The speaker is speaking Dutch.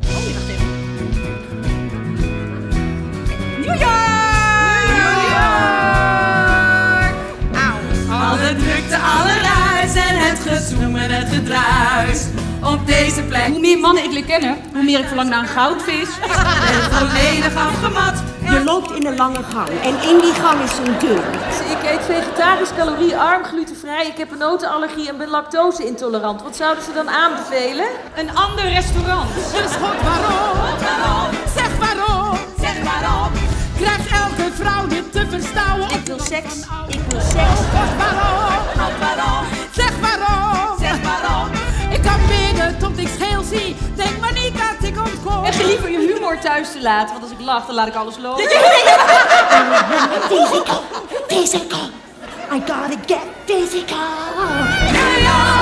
wacht even. New York! Alle drukte, alle ruis en het gezoem en het gedruis. Op deze plek. Hoe meer mannen ik leer kennen, hoe meer ik verlang naar een goudvis. Ben volledig afgemat. Je loopt in een lange gang en in die gang is een deur. Ik eet vegetarisch, caloriearm, glutenvrij, ik heb een notenallergie en ben lactose-intolerant. Wat zouden ze dan aanbevelen? Een ander restaurant. Dus God, waarom? Zeg waarom? Zeg waarom. Krijgt elke vrouw dit te verstouwen? Ik wil seks, ik wil seks. God, waarom? God, waarom. Zeg waarom? Zeg waarom. Ik kan bidden tot ik scheel zie. Denk maar niet dat ik ontkom. En liever je humor thuis te laten, want als ik lach, dan laat ik alles lopen. Physical. I gotta get physical. New York.